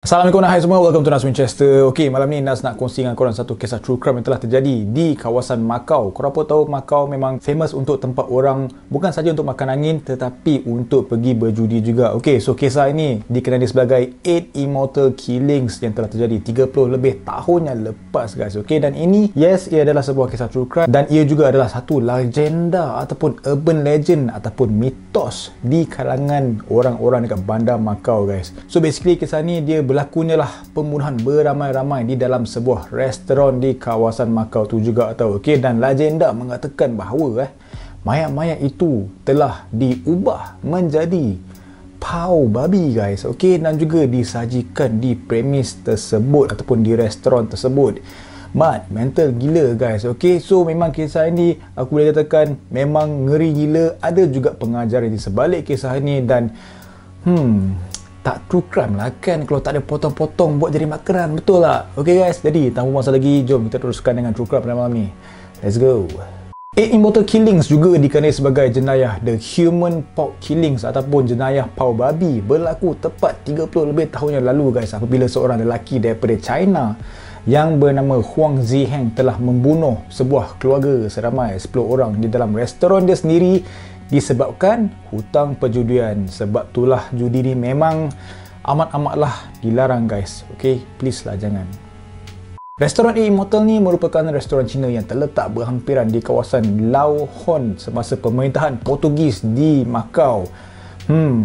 Assalamualaikum hai semua, welcome to Nas Winchester. Ok, malam ni Nas nak kongsi dengan korang satu kisah true crime yang telah terjadi di kawasan Macau. Korang pun tahu Macau memang famous untuk tempat orang bukan saja untuk makan angin tetapi untuk pergi berjudi juga. Ok, so kisah ini dikenali sebagai 8 Immortal Killings yang telah terjadi 30 lebih tahun yang lepas guys. Ok, dan ini ia adalah sebuah kisah true crime dan ia juga adalah satu legenda ataupun urban legend ataupun mitos di kalangan orang-orang dekat bandar Macau guys. So basically kisah ni dia berlakunya lah pembunuhan beramai-ramai di dalam sebuah restoran di kawasan Macau tu juga tau. Okey, dan legenda mengatakan bahawa mayat-mayat itu telah diubah menjadi pau babi guys. Okey, dan juga disajikan di premis tersebut ataupun di restoran tersebut. Mental gila guys. Okey, so memang kisah ini aku boleh katakan memang ngeri gila. Ada juga pengajaran di sebalik kisah ini dan tak true crime lah kan kalau tak ada potong-potong buat jadi makanan, betul tak? Ok guys, jadi tanpa masa lagi, jom kita teruskan dengan true crime pada malam ni. Let's go. 8 Immortal Killings juga dikenali sebagai jenayah The Human Pork Killings ataupun jenayah pau babi berlaku tepat 30 lebih tahun yang lalu guys, apabila seorang lelaki daripada China yang bernama Huang Ziheng telah membunuh sebuah keluarga seramai 10 orang di dalam restoran dia sendiri disebabkan hutang perjudian. Sebab itulah judi ni memang amat-amatlah dilarang guys. Ok, please lah jangan. Restoran Immortal ni merupakan restoran Cina yang terletak berhampiran di kawasan Lau Hon semasa pemerintahan Portugis di Macau.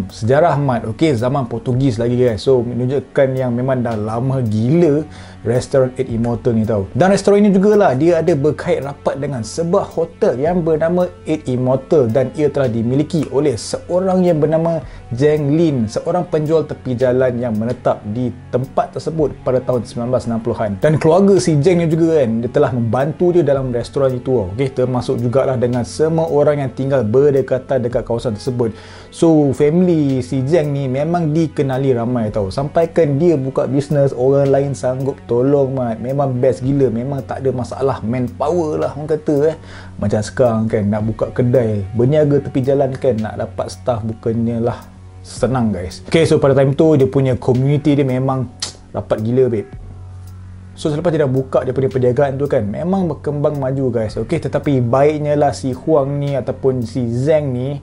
Sejarah mat, ok, zaman Portugis lagi guys. So menunjukkan yang memang dah lama gila restoran 8 Immortal ni tau. Dan restoran ini jugalah dia ada berkait rapat dengan sebuah hotel yang bernama 8 Immortal dan ia telah dimiliki oleh seorang yang bernama Zheng Lin, seorang penjual tepi jalan yang menetap di tempat tersebut pada tahun 1960-an. Dan keluarga si Zheng ni juga kan, dia telah membantu dia dalam restoran itu. Ok, termasuk jugalah dengan semua orang yang tinggal berdekatan dekat kawasan tersebut. So family si Zheng ni memang dikenali ramai tau. Sampaikan dia buka bisnes, orang lain sanggup tolong mat. Memang best gila. Memang tak ada masalah manpower lah orang kata Macam sekarang kan nak buka kedai berniaga tepi jalan kan, nak dapat staff bukannya lah senang guys. Okay, so pada time tu dia punya community dia memang rapat gila babe. So selepas dia dah buka dia punya perniagaan tu kan, memang berkembang maju guys. Ok, tetapi baiknya lah si Huang ni ataupun si Zheng ni,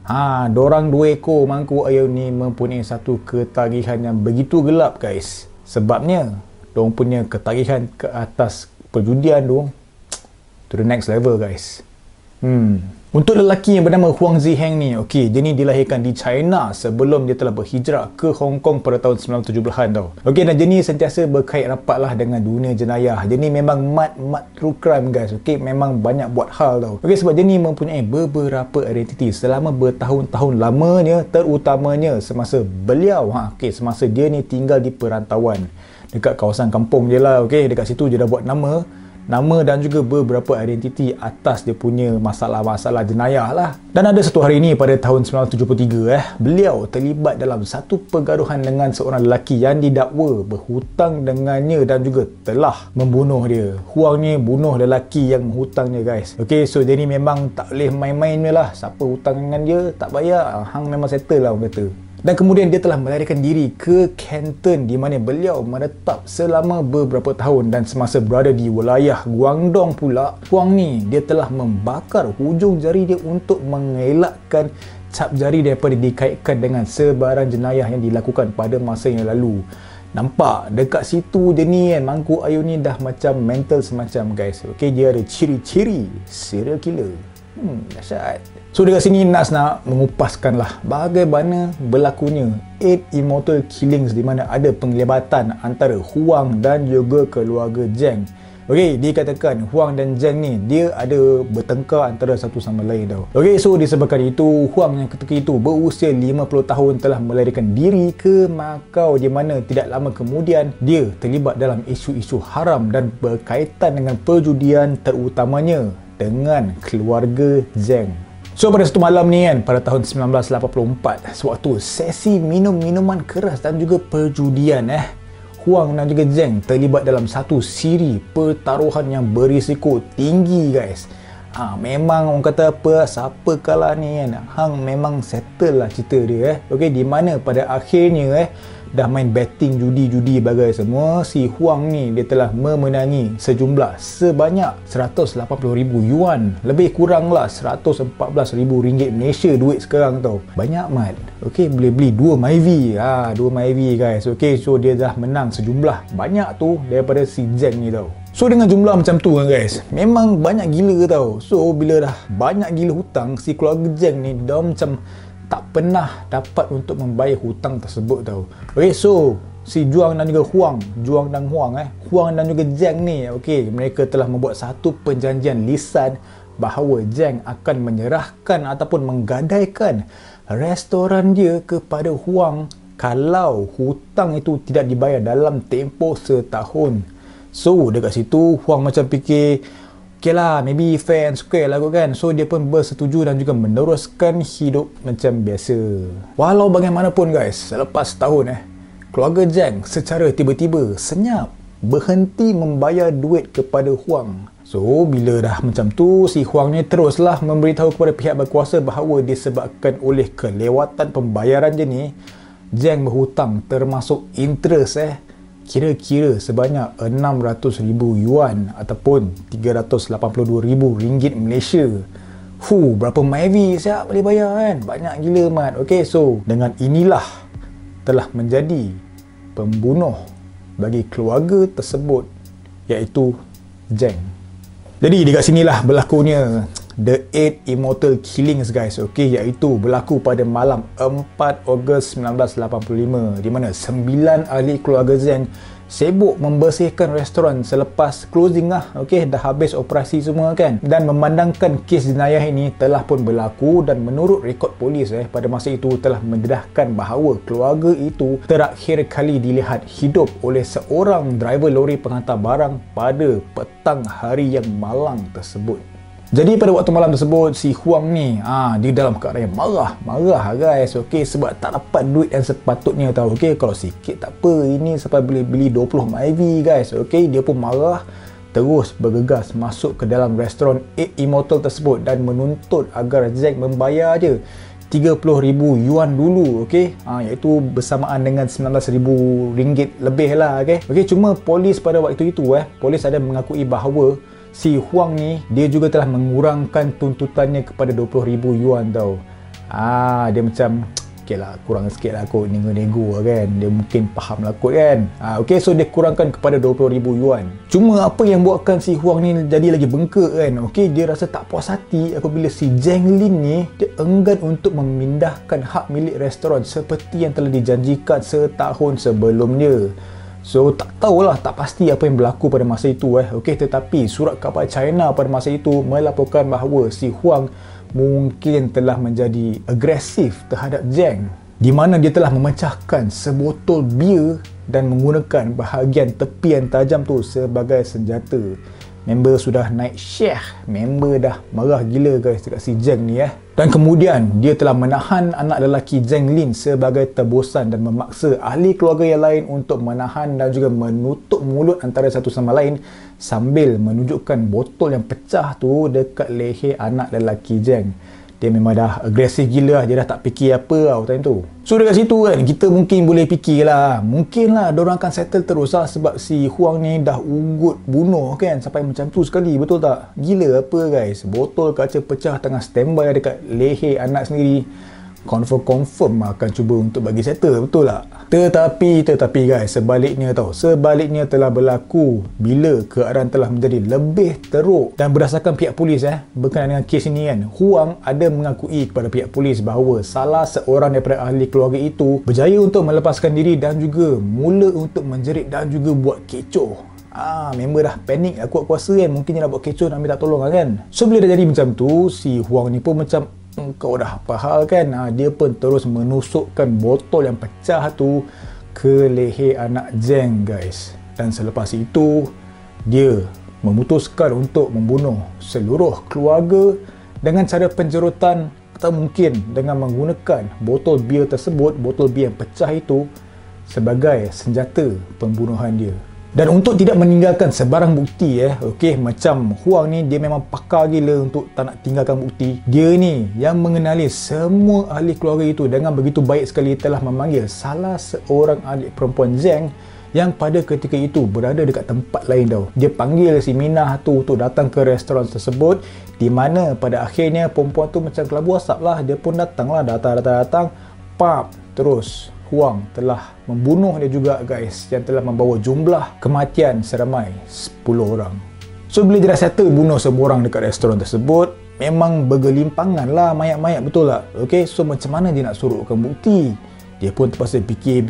dorang dua ekor mangkuk ayam ni mempunyai satu ketagihan yang begitu gelap guys. Sebabnya dorang punya ketagihan ke atas perjudian tu to the next level guys. Untuk lelaki yang bernama Huang Ziheng ni, ok, dia ni dilahirkan di China sebelum dia telah berhijrah ke Hong Kong pada tahun 1970-an tau. Ok, dan dia ni sentiasa berkait rapat lah dengan dunia jenayah. Dia ni memang mat true crime guys. Ok, memang banyak buat hal tau. Ok, sebab dia ni mempunyai beberapa identiti selama bertahun-tahun lamanya, terutamanya semasa beliau semasa dia ni tinggal di perantauan dekat kawasan kampung je lah. Ok, dekat situ dia dah buat nama dan juga beberapa identiti atas dia punya masalah-masalah jenayah lah. Dan ada satu hari ni pada tahun 1973 beliau terlibat dalam satu pergaduhan dengan seorang lelaki yang didakwa berhutang dengannya dan juga telah membunuh dia. Huang ni bunuh lelaki yang menghutangnya guys. Ok, so dia ni memang tak boleh main-main lah. Siapa hutang dengan dia tak bayar, hang memang settle lah orang kata. Dan kemudian dia telah melarikan diri ke Canton di mana beliau menetap selama beberapa tahun. Dan semasa berada di wilayah Guangdong pula, Huang ni dia telah membakar hujung jari dia untuk mengelakkan cap jari daripada dikaitkan dengan sebarang jenayah yang dilakukan pada masa yang lalu. Nampak dekat situ je ni kan, mangkuk ayun ni dah macam mental semacam guys. Ok, dia ada ciri-ciri serial killer. Dahsyat. So dekat sini Nas nak mengupaskan lah bagaimana berlakunya 8 Immortal Killings di mana ada penglibatan antara Huang dan juga keluarga Zheng. Ok, dikatakan Huang dan Zheng ni dia ada bertengkar antara satu sama lain tau. Ok, so disebabkan itu Huang yang ketika itu berusia 50 tahun telah melarikan diri ke Macau di mana tidak lama kemudian dia terlibat dalam isu-isu haram dan berkaitan dengan perjudian terutamanya dengan keluarga Zheng. So pada satu malam ni kan, pada tahun 1984, sewaktu sesi minum minuman keras dan juga perjudian Huang dan juga Zheng terlibat dalam satu siri pertaruhan yang berisiko tinggi guys. Memang orang kata apa, siapa kalah ni kan, hang memang settle lah cerita dia okey, di mana pada akhirnya dah main betting judi bagai semua, si Huang ni dia telah memenangi sejumlah sebanyak 180,000 yuan, lebih kurang lah 114,000 ringgit Malaysia duit sekarang tau. Banyak mat. Okey, boleh beli 2 Myvi. 2 Myvi guys. Okey, so dia dah menang sejumlah banyak tu daripada si Zeng ni tau. So dengan jumlah macam tu kan guys, memang banyak gila tau. So bila dah banyak gila hutang, si keluarga Zeng ni dah macam tak pernah dapat untuk membayar hutang tersebut tau. Okay, so si Juang dan juga Huang dan juga Zeng ni, okay, mereka telah membuat satu perjanjian lisan bahawa Zeng akan menyerahkan ataupun menggadaikan restoran dia kepada Huang kalau hutang itu tidak dibayar dalam tempoh setahun. So dekat situ Huang macam fikir, okay lah, maybe fair and square lah kot kan. So dia pun bersetuju dan juga meneruskan hidup macam biasa. Walau bagaimanapun guys, selepas setahun keluarga Zeng secara tiba-tiba senyap berhenti membayar duit kepada Huang. So bila dah macam tu, si Huang ni teruslah memberitahu kepada pihak berkuasa bahawa disebabkan oleh kelewatan pembayaran je ni, Zeng berhutang termasuk interest kira-kira sebanyak 600,000 yuan ataupun 382,000 ringgit Malaysia. Berapa Myvi siap boleh bayar kan? Banyak gila mat. Okay, so dengan inilah telah menjadi pembunuh bagi keluarga tersebut, iaitu Zeng. Jadi dekat sinilah berlakunya The 8 Immortal Killings guys, okay, iaitu berlaku pada malam 4 Ogos 1985, di mana 9 ahli keluarga Zeng sibuk membersihkan restoran selepas closing lah, okay, dah habis operasi semua kan, dan memandangkan kes jenayah ini telah pun berlaku, dan menurut rekod polis pada masa itu telah mendedahkan bahawa keluarga itu terakhir kali dilihat hidup oleh seorang driver lori penghantar barang pada petang hari yang malang tersebut. Jadi pada waktu malam tersebut, si Huang ni dia dalam keadaan yang marah guys, okey, sebab tak dapat duit yang sepatutnya tau. Okey, kalau sikit tak apa, ini sampai boleh beli 20 Myvi guys. Okey, dia pun marah, terus bergegas masuk ke dalam restoran 8 Immortal tersebut dan menuntut agar Zeng membayar je 30,000 yuan dulu, okey, iaitu bersamaan dengan 19,000 ringgit lebih lah, okey. Okey, cuma polis pada waktu itu polis ada mengakui bahawa si Huang ni dia juga telah mengurangkan tuntutannya kepada 20,000 yuan tau. Dia macam okay lah, kurang sikit lah kot, nego lah kan, dia mungkin faham lah kot kan. Okay, so dia kurangkan kepada 20,000 yuan. Cuma apa yang buatkan si Huang ni jadi lagi bengkak kan, okay, dia rasa tak puas hati apabila si Zeng Lin ni dia enggan untuk memindahkan hak milik restoran seperti yang telah dijanjikan setahun sebelumnya. So tak tahulah, tak pasti apa yang berlaku pada masa itu okey, tetapi surat khabar China pada masa itu melaporkan bahawa si Huang mungkin telah menjadi agresif terhadap Zeng, di mana dia telah memecahkan sebotol bir dan menggunakan bahagian tepian tajam tu sebagai senjata. Member sudah naik syekh, member dah marah gila guys dekat si Zeng ni Dan kemudian dia telah menahan anak lelaki Zeng Lin sebagai tebusan dan memaksa ahli keluarga yang lain untuk menahan dan juga menutup mulut antara satu sama lain sambil menunjukkan botol yang pecah tu dekat leher anak lelaki Zeng. Dia memang dah agresif gila lah. Dia dah tak fikir apa tau time tu. So dekat situ kan, kita mungkin boleh fikir lah, mungkin lah diorang akan settle terus lah, sebab si Huang ni dah ugut bunuh kan sampai macam tu sekali, betul tak? Gila apa guys, botol kaca pecah tengah standby dekat leher anak sendiri. Confirm akan cuba untuk bagi settle, betul tak? Tetapi guys, sebaliknya telah berlaku bila keadaan telah menjadi lebih teruk. Dan berdasarkan pihak polis berkenaan dengan kes ini kan, Huang ada mengakui kepada pihak polis bahawa salah seorang daripada ahli keluarga itu berjaya untuk melepaskan diri dan juga mula untuk menjerit dan juga buat kecoh. Member dah panik, kuat kuasa kan, mungkin dia nak buat kecoh nak minta tolong kan. So bila dah jadi macam tu, si Huang ni pun macam kau dah apa hal kan, dia pun terus menusukkan botol yang pecah tu ke leher anak Zeng guys. Dan selepas itu dia memutuskan untuk membunuh seluruh keluarga dengan cara penjerutan, atau mungkin dengan menggunakan botol bir tersebut, botol bir yang pecah itu sebagai senjata pembunuhan dia. Dan untuk tidak meninggalkan sebarang bukti okey, macam Huang ni dia memang pakar gila untuk tak nak tinggalkan bukti. Dia ni yang mengenali semua ahli keluarga itu dengan begitu baik sekali telah memanggil salah seorang adik perempuan Zeng yang pada ketika itu berada dekat tempat lain tau. Dia panggil si Minah tu untuk datang ke restoran tersebut, di mana pada akhirnya perempuan tu macam kelabu asap lah. Dia pun datang, pap, terus Huang telah membunuh dia juga guys, yang telah membawa jumlah kematian seramai 10 orang. So bila dia dah settle bunuh semua orang dekat restoran tersebut, memang bergelimpangan lah mayat-mayat, betul tak? Okay, so macam mana dia nak surutkan bukti? Dia pun terpaksa fikir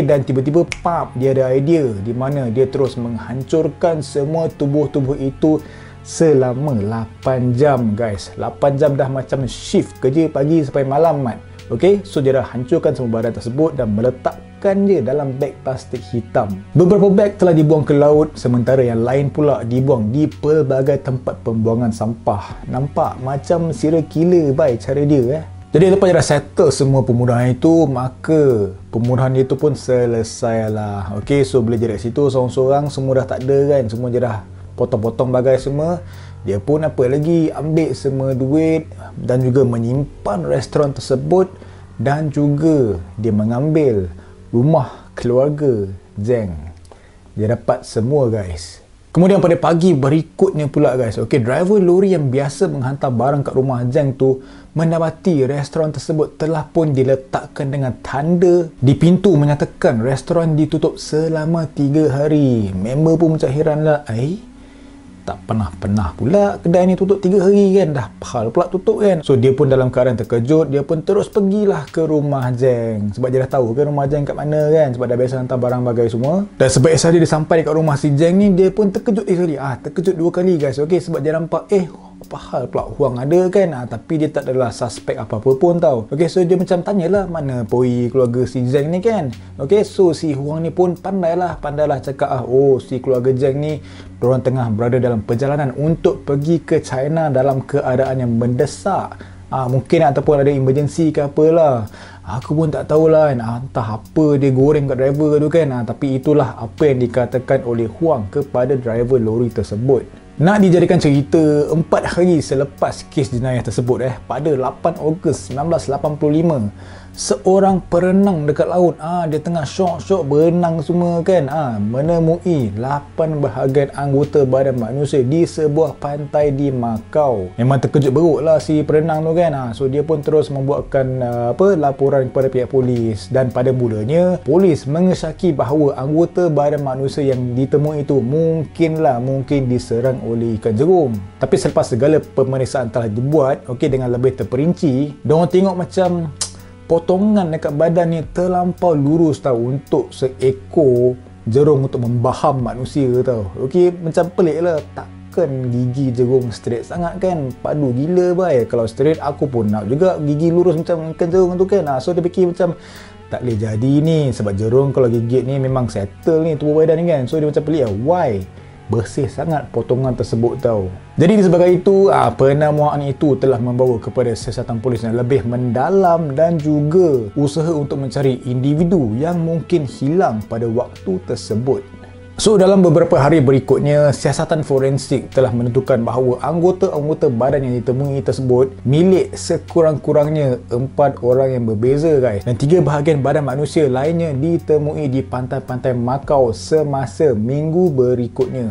dan tiba-tiba pap, dia ada idea di mana dia terus menghancurkan semua tubuh-tubuh itu selama 8 jam guys. 8 jam dah macam shift kerja pagi sampai malam mat. Okey, so dia dah hancurkan semua badan tersebut dan meletakkan dia dalam beg plastik hitam. Beberapa beg telah dibuang ke laut, sementara yang lain pula dibuang di pelbagai tempat pembuangan sampah. Nampak macam serial killer by cara dia Jadi lepas dia dah settle semua pembunuhan itu, maka pembunuhan itu pun selesai lah. Okey, so bila dia dari situ seorang-seorang semua dah tak ada kan, semua dia dah potong-potong bagai semua. Dia pun apa lagi, ambil semua duit dan juga menyimpan restoran tersebut, dan juga dia mengambil rumah keluarga Zeng. Dia dapat semua guys. Kemudian pada pagi berikutnya pula guys, okey, driver lori yang biasa menghantar barang kat rumah Zeng tu mendapati restoran tersebut telah pun diletakkan dengan tanda di pintu menyatakan restoran ditutup selama 3 hari. Member pun macam heran lah, tak pernah pula kedai ni tutup 3 hari kan, dah hal pula tutup kan. So dia pun dalam keadaan terkejut, dia pun terus pergilah ke rumah Zeng, sebab dia dah tahu kan rumah Zeng kat mana kan, sebab dah biasa hantar barang bagai semua. Dan sebaik sahaja dia sampai dekat rumah si Zeng ni, dia pun terkejut sekali, terkejut 2 kali guys. Okey, sebab dia nampak apa hal pula Huang ada kan, tapi dia tak adalah suspek apa-apa pun tau. Okey, so dia macam tanyalah mana poi keluarga si Zeng ni kan. Okey, so si Huang ni pun pandailah cakap si keluarga Zeng ni diorang tengah berada dalam perjalanan untuk pergi ke China dalam keadaan yang mendesak. Mungkin ataupun ada emergency ke apalah. Aku pun tak tahulah kan, entah apa dia goreng kat driver tu kan. Tapi itulah apa yang dikatakan oleh Huang kepada driver lori tersebut. Nak dijadikan cerita, 4 hari selepas kes jenayah tersebut pada 8 Ogos 1985, seorang perenang dekat laut, dia tengah syok berenang semua kan, menemui 8 bahagian anggota badan manusia di sebuah pantai di Macau. Memang terkejut beruk lah si perenang tu kan. So dia pun terus membuatkan laporan kepada pihak polis, dan pada mulanya polis mengesyaki bahawa anggota badan manusia yang ditemui itu mungkin diserang oleh ikan jerung. Tapi selepas segala pemeriksaan telah dibuat dengan lebih terperinci, diorang tengok macam potongan dekat badan ni terlampau lurus tau untuk seekor jerung untuk membaham manusia tau. Macam pelik lah, takkan gigi jerung straight sangat kan, padu gila bay. Kalau straight aku pun nak juga gigi lurus macam ikan jerung tu kan. So dia fikir macam tak boleh jadi ni, sebab jerung kalau gigit ni memang settle ni tubuh badan ni kan. So dia macam pelik why bersih sangat potongan tersebut tau. Jadi disebabkan itu, penemuan itu telah membawa kepada siasatan polis yang lebih mendalam dan juga usaha untuk mencari individu yang mungkin hilang pada waktu tersebut. So dalam beberapa hari berikutnya, siasatan forensik telah menentukan bahawa anggota-anggota badan yang ditemui tersebut milik sekurang-kurangnya 4 orang yang berbeza guys, dan 3 bahagian badan manusia lainnya ditemui di pantai-pantai Macau semasa minggu berikutnya.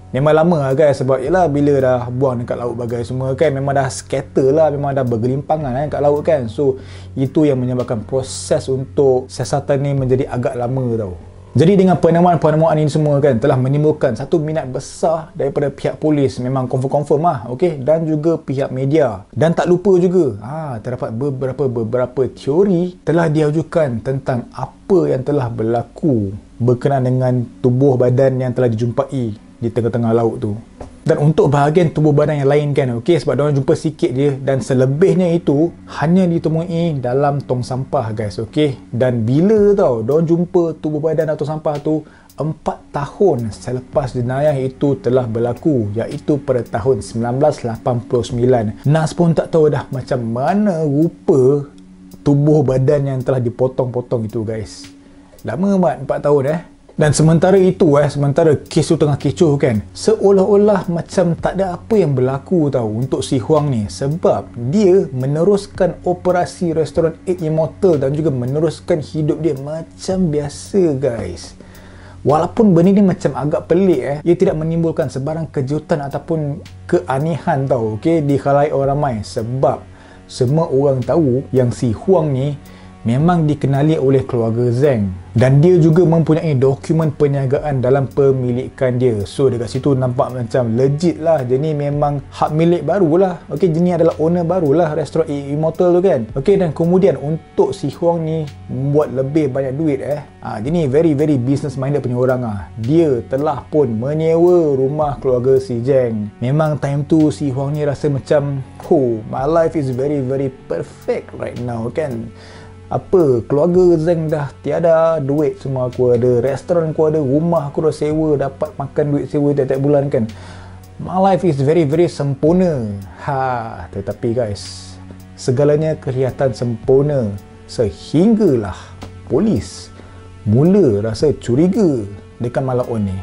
Memang lama lah guys, sebab yelah bila dah buang dekat laut bagai semua kan, memang dah scatter lah, memang dah bergelimpangan kat laut kan. So itu yang menyebabkan proses untuk siasatan ni menjadi agak lama tau. Jadi dengan penemuan-penemuan ini semua kan telah menimbulkan satu minat besar daripada pihak polis, memang confirm lah, dan juga pihak media. Dan tak lupa juga, terdapat beberapa teori telah diajukan tentang apa yang telah berlaku berkenaan dengan tubuh badan yang telah dijumpai di tengah-tengah laut tu. Dan untuk bahagian tubuh badan yang lain kan, sebab diorang jumpa sikit je, dan selebihnya itu hanya ditemui dalam tong sampah guys, Dan bila diorang jumpa tubuh badan atau sampah tu 4 tahun selepas jenayah itu telah berlaku, iaitu pada tahun 1989. Nas pun tak tahu dah macam mana rupa tubuh badan yang telah dipotong-potong itu guys. Lama mat 4 tahun Dan sementara itu sementara kes tu tengah kecoh kan, seolah-olah macam tak ada apa yang berlaku tahu untuk si Huang ni, sebab dia meneruskan operasi restoran 8 Immortal dan juga meneruskan hidup dia macam biasa guys. Walaupun benda ni macam agak pelik ia tidak menimbulkan sebarang kejutan ataupun keanehan tau, okey, di khalayak orang ramai, sebab semua orang tahu yang si Huang ni memang dikenali oleh keluarga Zheng dan dia juga mempunyai dokumen perniagaan dalam pemilikan dia. So dekat situ nampak macam legit lah, dia ni memang hak milik barulah. Okey, dia ni adalah owner barulah restoran Immortal tu kan. Okey, dan kemudian untuk si Huang ni buat lebih banyak duit dia ni very business minded punya orang Dia telah pun menyewa rumah keluarga si Zheng. Memang time tu si Huang ni rasa macam, oh, my life is very perfect right now kan. Apa, keluarga Zheng dah tiada, duit semua aku ada, restoran aku ada, rumah aku dah sewa, dapat makan duit sewa tiap-tiap bulan kan. My life is very sempurna. Tetapi guys, segalanya kelihatan sempurna sehinggalah polis mula rasa curiga dekat Malak-On ni.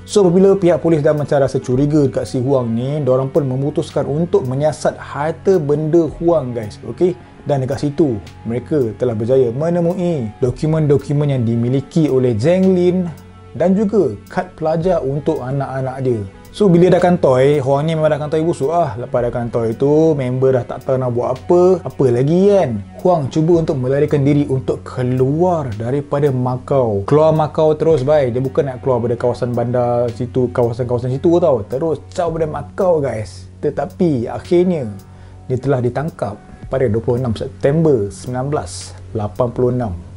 So apabila pihak polis dah macam rasa curiga dekat si Huang ni, diorang pun memutuskan untuk menyiasat harta benda Huang guys. Okey, dan dekat situ mereka telah berjaya menemui dokumen-dokumen yang dimiliki oleh Zheng Lin dan juga kad pelajar untuk anak-anak dia. So bila dah kantoi, Huang ni memang dah kantoi busuk Lepas dah kantoi tu, member dah tak tahu nak buat apa lagi kan. Huang cuba untuk melarikan diri untuk keluar daripada Macau. Keluar Macau terus bye. Dia bukan nak keluar pada kawasan bandar situ, kawasan-kawasan situ tau. Terus caw pada Macau guys. Tetapi akhirnya dia telah ditangkap pada 26 September 1986.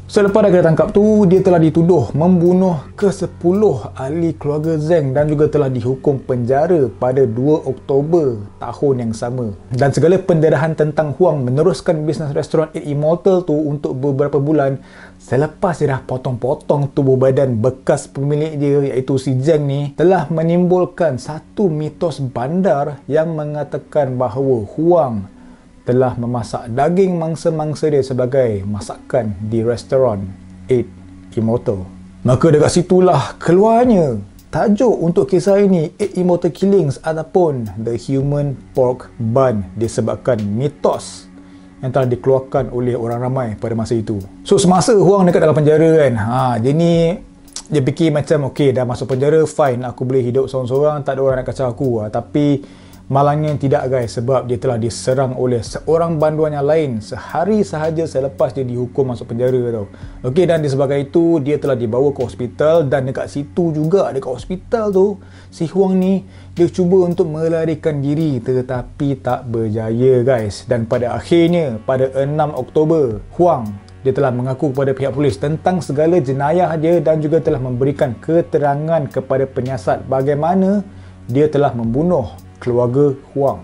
Selepas dah kena tangkap tu, dia telah dituduh membunuh ke-10 ahli keluarga Zheng dan juga telah dihukum penjara pada 2 Oktober tahun yang sama. Dan segala penderahan tentang Huang meneruskan bisnes restoran 8 Immortal tu untuk beberapa bulan selepas dia dah potong-potong tubuh badan bekas pemilik dia iaitu si Zheng ni, telah menimbulkan satu mitos bandar yang mengatakan bahawa Huang telah memasak daging mangsa-mangsa dia sebagai masakan di restoran 8 Immortal. Maka dekat situlah keluarnya tajuk untuk kisah ini, 8 Immortal Killings ataupun The Human Pork Bun, disebabkan mitos yang telah dikeluarkan oleh orang ramai pada masa itu. So semasa Huang dekat dalam penjara kan, dia fikir macam okey, dah masuk penjara, fine, aku boleh hidup seorang-seorang, tak ada orang nak kacau aku. Tapi malangnya tidak guys, sebab dia telah diserang oleh seorang banduannya lain sehari sahaja selepas dia dihukum masuk penjara tau. Okey, dan disebabkan itu dia telah dibawa ke hospital, dan dekat situ juga, dekat hospital tu, si Huang ni dia cuba untuk melarikan diri tetapi tak berjaya guys. Dan pada akhirnya pada 6 Oktober, Huang dia telah mengaku kepada pihak polis tentang segala jenayah dia dan juga telah memberikan keterangan kepada penyiasat bagaimana dia telah membunuh keluarga Huang.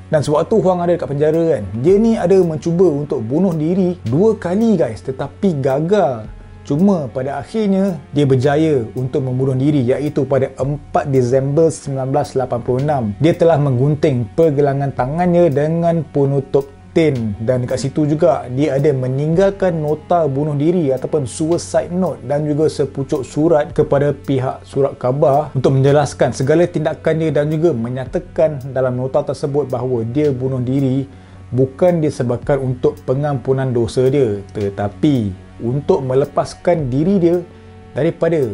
Dan sewaktu Huang ada dekat penjara kan, dia ni ada mencuba untuk bunuh diri 2 kali guys, tetapi gagal. Cuma pada akhirnya dia berjaya untuk membunuh diri, iaitu pada 4 Disember 1986. Dia telah menggunting pergelangan tangannya dengan penutup tin, dan dekat situ juga dia ada meninggalkan nota bunuh diri ataupun suicide note dan juga sepucuk surat kepada pihak surat khabar untuk menjelaskan segala tindakannya dan juga menyatakan dalam nota tersebut bahawa dia bunuh diri bukan disebabkan untuk pengampunan dosa dia, tetapi untuk melepaskan diri dia daripada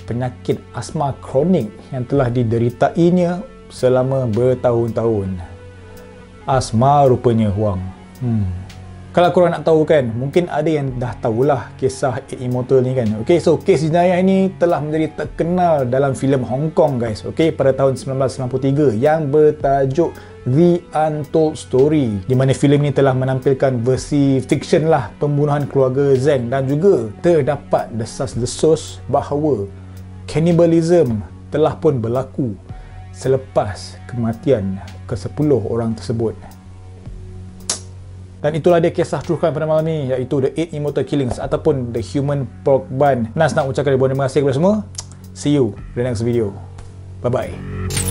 penyakit asma kronik yang telah dideritainya selama bertahun-tahun. Asma rupanya Huang. Kalau korang nak tahu kan, mungkin ada yang dah tahulah kisah 8 Immortal ni kan. Okay, so kes jenayah ini telah menjadi terkenal dalam filem Hong Kong guys. Okay, pada tahun 1993 yang bertajuk The Untold Story, di mana filem ni telah menampilkan versi fiction lah pembunuhan keluarga Zheng, dan juga terdapat desas-desus bahawa cannibalism telah pun berlaku selepas kematian ke-10 orang tersebut. Dan itulah dia kisah true crime pada malam ni, iaitu The 8 Immortal Killings ataupun The Human Pork Bun. Nas nak ucapkan ribuan terima kasih kepada semua. See you in the next video. Bye bye.